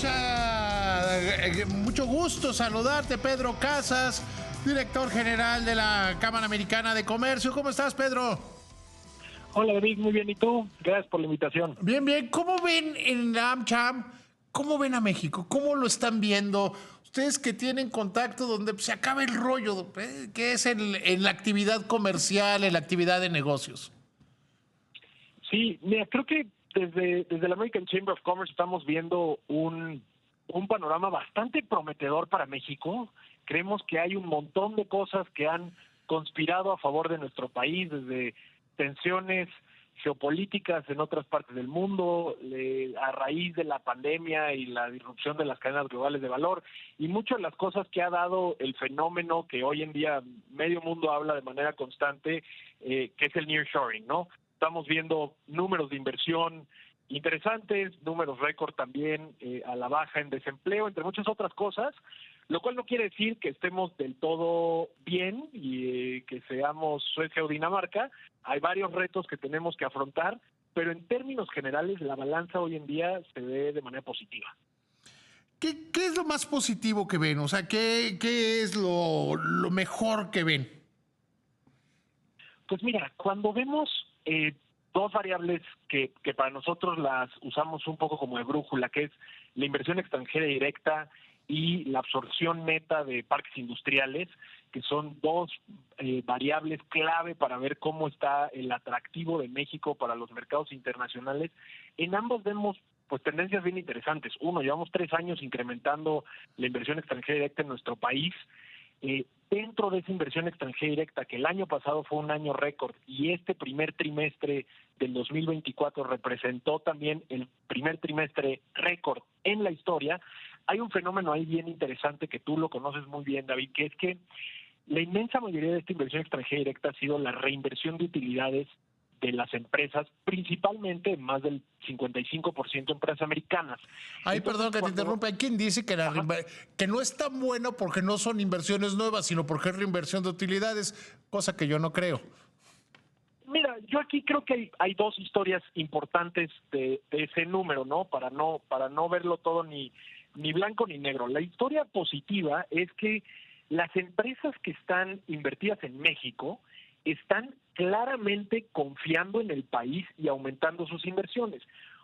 da mucho gusto saludarte, Pedro Casas, director general de la Cámara Americana de Comercio. ¿Cómo estás, Pedro? Hola, David, muy bien. ¿Y tú? Gracias por la invitación. Bien, bien. ¿Cómo ven en la AmCham? ¿Cómo ven a México? ¿Cómo lo están viendo? Ustedes que tienen contacto donde se acaba el rollo, que es en la actividad comercial, en la actividad de negocios. Sí, mira, creo que desde la American Chamber of Commerce estamos viendo un panorama bastante prometedor para México. Creemos que hay un montón de cosas que han conspirado a favor de nuestro país, desde tensiones geopolíticas en otras partes del mundo, a raíz de la pandemia y la disrupción de las cadenas globales de valor, y muchas de las cosas que ha dado el fenómeno que hoy en día medio mundo habla de manera constante, que es el nearshoring, ¿no? Estamos viendo números de inversión interesantes, números récord también a la baja en desempleo, entre muchas otras cosas, lo cual no quiere decir que estemos del todo bien y que seamos Suecia o Dinamarca. Hay varios retos que tenemos que afrontar, pero en términos generales la balanza hoy en día se ve de manera positiva. ¿Qué es lo más positivo que ven? O sea, ¿qué es lo mejor que ven? Pues mira, cuando vemos dos variables que para nosotros las usamos un poco como de brújula, que es la inversión extranjera directa y la absorción neta de parques industriales, que son dos variables clave para ver cómo está el atractivo de México para los mercados internacionales. En ambos vemos pues tendencias bien interesantes. Uno, llevamos 3 años incrementando la inversión extranjera directa en nuestro país. Dentro de esa inversión extranjera directa, que el año pasado fue un año récord y este primer trimestre del 2024 representó también el primer trimestre récord en la historia, hay un fenómeno ahí bien interesante que tú lo conoces muy bien, David, que es que la inmensa mayoría de esta inversión extranjera directa ha sido la reinversión de utilidades de las empresas, principalmente más del 55% empresas americanas. Ay, Entonces, perdón que te interrumpa. Hay quien dice que, que no es tan bueno porque no son inversiones nuevas, sino porque es reinversión de utilidades, cosa que yo no creo. Mira, yo aquí creo que hay dos historias importantes de ese número, ¿no? Para no verlo todo ni blanco ni negro. La historia positiva es que las empresas que están invertidas en México están claramente confiando en el país y aumentando sus inversiones.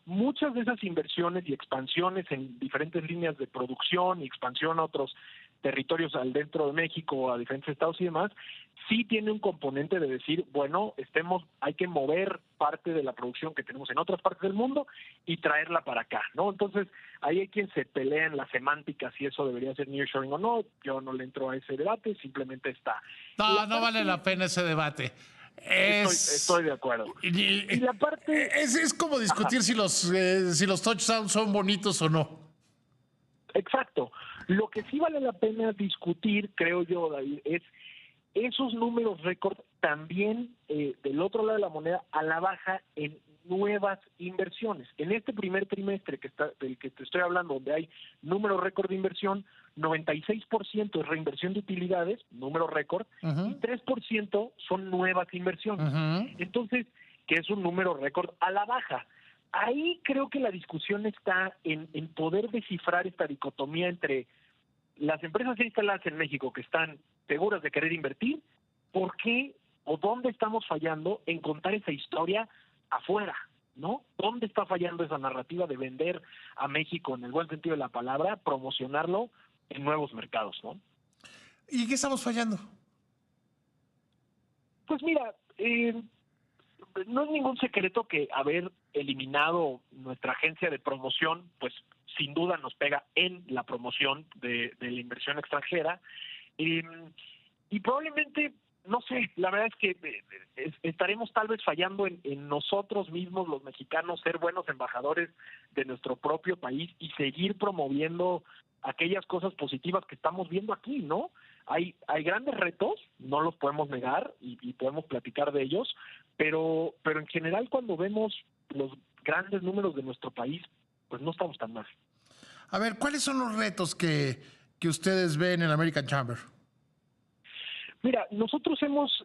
Muchas de esas inversiones y expansiones en diferentes líneas de producción y expansión a otros territorios al dentro de México, a diferentes estados y demás, sí tiene un componente de decir, bueno, hay que mover parte de la producción que tenemos en otras partes del mundo y traerla para acá, ¿no? Entonces, ahí hay quien se pelea en la semántica si eso debería ser nearshoring o no. Yo no le entro a ese debate, simplemente está. No vale la pena ese debate. Estoy de acuerdo. Y la parte... Es como discutir si los touchdowns son bonitos o no. Exacto. Lo que sí vale la pena discutir, creo yo, David, es esos números récord también del otro lado de la moneda a la baja en nuevas inversiones. En este primer trimestre del que te estoy hablando, donde hay números récord de inversión, 96% es reinversión de utilidades, número récord, y 3% son nuevas inversiones. Entonces, que es un número récord a la baja. Ahí creo que la discusión está en poder descifrar esta dicotomía entre las empresas instaladas en México que están seguras de querer invertir, ¿por qué o dónde estamos fallando en contar esa historia afuera? ¿No? ¿Dónde está fallando esa narrativa de vender a México en el buen sentido de la palabra, promocionarlo en nuevos mercados, ¿no? ¿Y qué estamos fallando? Pues mira, no es ningún secreto que haber eliminado nuestra agencia de promoción, pues sin duda nos pega en la promoción de la inversión extranjera. Y probablemente, no sé, la verdad es que estaremos tal vez fallando en nosotros mismos, los mexicanos, ser buenos embajadores de nuestro propio país y seguir promoviendo aquellas cosas positivas que estamos viendo aquí, ¿no? Hay grandes retos, no los podemos negar y podemos platicar de ellos, pero en general cuando vemos los grandes números de nuestro país, pues no estamos tan mal. A ver, ¿cuáles son los retos que ustedes ven en la American Chamber? Mira, nosotros hemos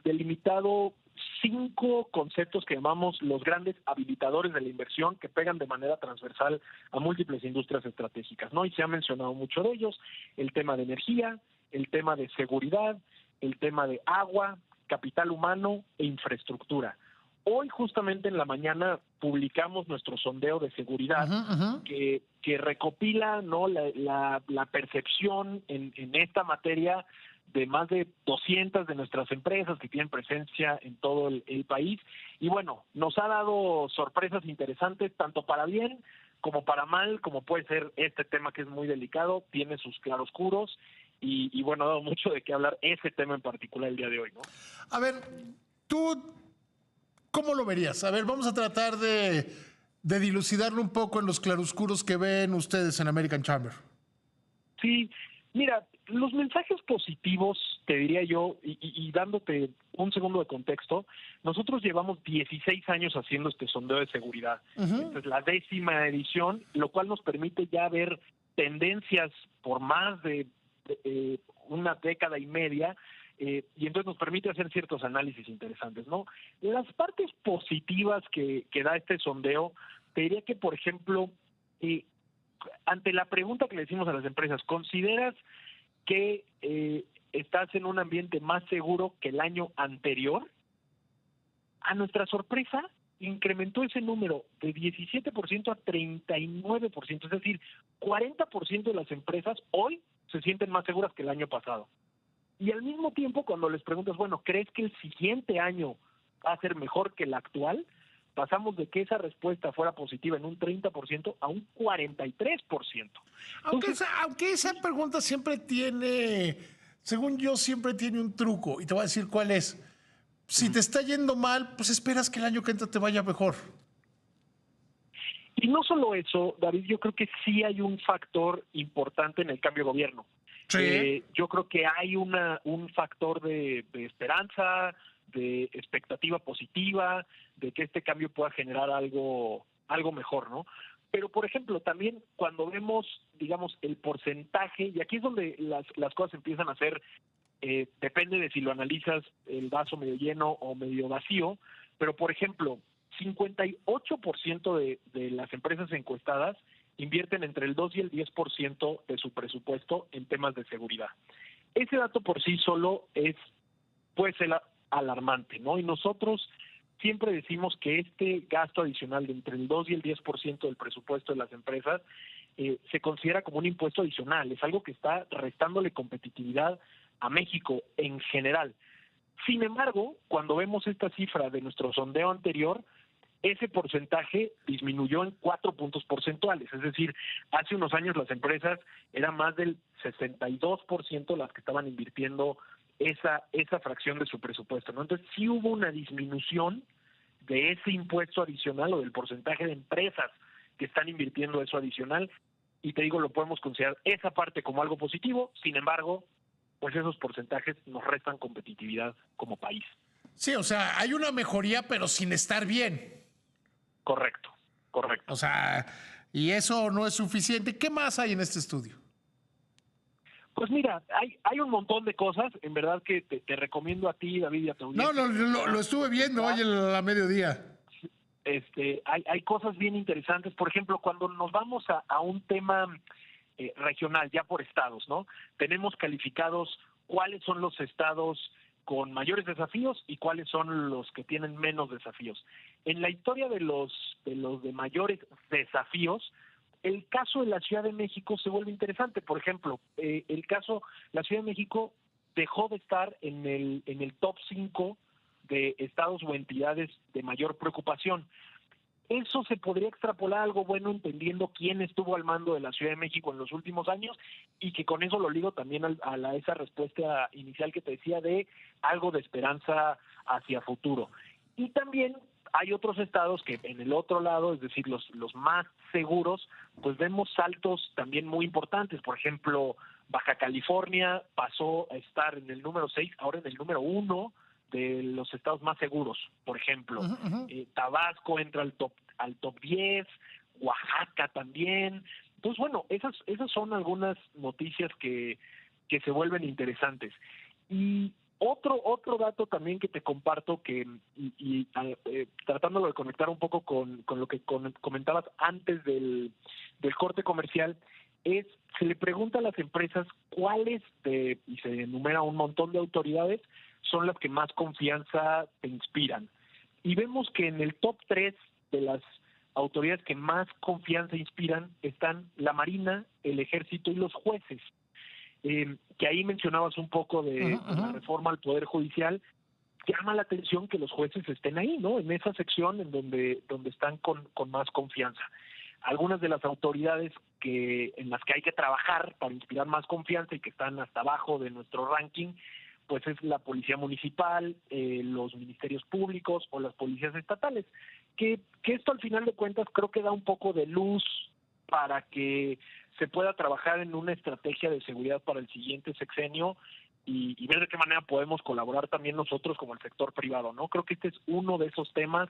delimitado 5 conceptos que llamamos los grandes habilitadores de la inversión que pegan de manera transversal a múltiples industrias estratégicas, ¿no? Y se ha mencionado mucho de ellos: el tema de energía, el tema de seguridad, el tema de agua, capital humano e infraestructura. Hoy, justamente en la mañana, publicamos nuestro sondeo de seguridad que recopila, ¿no?, la percepción en esta materia de más de 200 de nuestras empresas que tienen presencia en todo el país. Y bueno, nos ha dado sorpresas interesantes, tanto para bien como para mal, como puede ser este tema que es muy delicado, tiene sus claroscuros y bueno, ha dado mucho de qué hablar ese tema en particular el día de hoy, ¿no? A ver, tú, ¿cómo lo verías? A ver, vamos a tratar de dilucidarlo un poco en los claroscuros que ven ustedes en American Chamber. Sí, mira, los mensajes positivos, te diría yo, y dándote un segundo de contexto, nosotros llevamos 16 años haciendo este sondeo de seguridad. Esta es la 10ª edición, lo cual nos permite ya ver tendencias por más de una década y media, y entonces nos permite hacer ciertos análisis interesantes, ¿no? Las partes positivas que da este sondeo, te diría que, por ejemplo, ante la pregunta que le decimos a las empresas, ¿consideras que estás en un ambiente más seguro que el año anterior? A nuestra sorpresa, incrementó ese número de 17% a 39%, es decir, 40% de las empresas hoy se sienten más seguras que el año pasado. Y al mismo tiempo, cuando les preguntas, bueno, ¿crees que el siguiente año va a ser mejor que el actual?, pasamos de que esa respuesta fuera positiva en un 30% a un 43%. Aunque esa pregunta siempre tiene, según yo, siempre tiene un truco. Y te voy a decir cuál es. Si te está yendo mal, pues esperas que el año que entra te vaya mejor. Y no solo eso, David, yo creo que sí hay un factor importante en el cambio de gobierno. Sí. Yo creo que hay un factor de esperanza, de expectativa positiva, de que este cambio pueda generar algo mejor, ¿no? Pero, por ejemplo, también cuando vemos, digamos, el porcentaje, y aquí es donde las cosas empiezan a ser, depende de si lo analizas el vaso medio lleno o medio vacío, pero, por ejemplo, 58% de las empresas encuestadas invierten entre el 2 y el 10% de su presupuesto en temas de seguridad. Ese dato por sí solo puede ser alarmante, ¿no? Y nosotros siempre decimos que este gasto adicional de entre el 2 y el 10% del presupuesto de las empresas se considera como un impuesto adicional, es algo que está restándole competitividad a México en general. Sin embargo, cuando vemos esta cifra de nuestro sondeo anterior, ese porcentaje disminuyó en 4 puntos porcentuales, es decir, hace unos años las empresas eran más del 62% las que estaban invirtiendo esa fracción de su presupuesto, ¿no? Entonces sí hubo una disminución de ese impuesto adicional o del porcentaje de empresas que están invirtiendo eso adicional, y te digo, lo podemos considerar esa parte como algo positivo. Sin embargo, pues esos porcentajes nos restan competitividad como país. Sí, o sea, hay una mejoría, pero sin estar bien. Correcto. O sea, y eso no es suficiente. ¿Qué más hay en este estudio? Pues mira, hay un montón de cosas, en verdad, que te recomiendo a ti, David, y a tu audiencia. No, lo estuve viendo hoy a mediodía. Hay cosas bien interesantes. Por ejemplo, cuando nos vamos a un tema regional, ya por estados, ¿no? Tenemos calificados cuáles son los estados con mayores desafíos y cuáles son los que tienen menos desafíos. En la historia de los de mayores desafíos, el caso de la Ciudad de México se vuelve interesante. Por ejemplo, la Ciudad de México dejó de estar en el top 5 de estados o entidades de mayor preocupación. Eso se podría extrapolar a algo bueno, entendiendo quién estuvo al mando de la Ciudad de México en los últimos años, y que con eso lo ligo también a esa respuesta inicial que te decía de algo de esperanza hacia futuro. Y también hay otros estados que en el otro lado, es decir, los más seguros, pues vemos saltos también muy importantes. Por ejemplo, Baja California pasó a estar en el número 6, ahora en el número 1 de los estados más seguros, por ejemplo. Tabasco entra al top 10, Oaxaca también. Entonces, bueno, esas son algunas noticias que se vuelven interesantes. Y Otro dato también que te comparto, tratándolo de conectar un poco con lo que comentabas antes del corte comercial, se le pregunta a las empresas y se enumera un montón de autoridades, son las que más confianza te inspiran. Y vemos que en el top 3 de las autoridades que más confianza inspiran están la Marina, el Ejército y los jueces. Que ahí mencionabas un poco de la reforma al Poder Judicial. Llama la atención que los jueces estén ahí, ¿no? En esa sección en donde están con más confianza. Algunas de las autoridades en las que hay que trabajar para inspirar más confianza y que están hasta abajo de nuestro ranking, pues es la Policía Municipal, los ministerios públicos o las policías estatales. Que esto al final de cuentas creo que da un poco de luz para que se pueda trabajar en una estrategia de seguridad para el siguiente sexenio y ver de qué manera podemos colaborar también nosotros como el sector privado, ¿no? Creo que este es uno de esos temas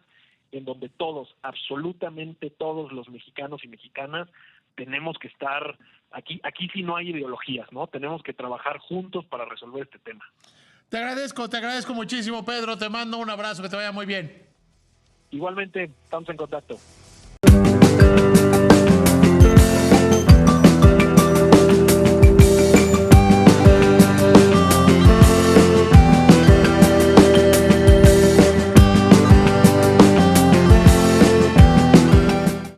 en donde todos, absolutamente todos los mexicanos y mexicanas tenemos que estar aquí sí no hay ideologías, ¿no? Tenemos que trabajar juntos para resolver este tema. Te agradezco muchísimo, Pedro. Te mando un abrazo, que te vaya muy bien. Igualmente, estamos en contacto.